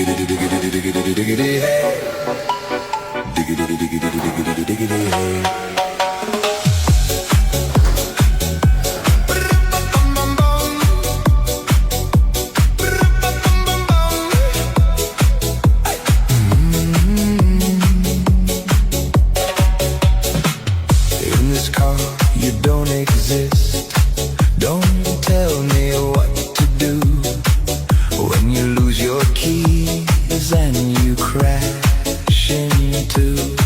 In this car, you don't exist. Don't tell me what to do when you lose your keys and you crash into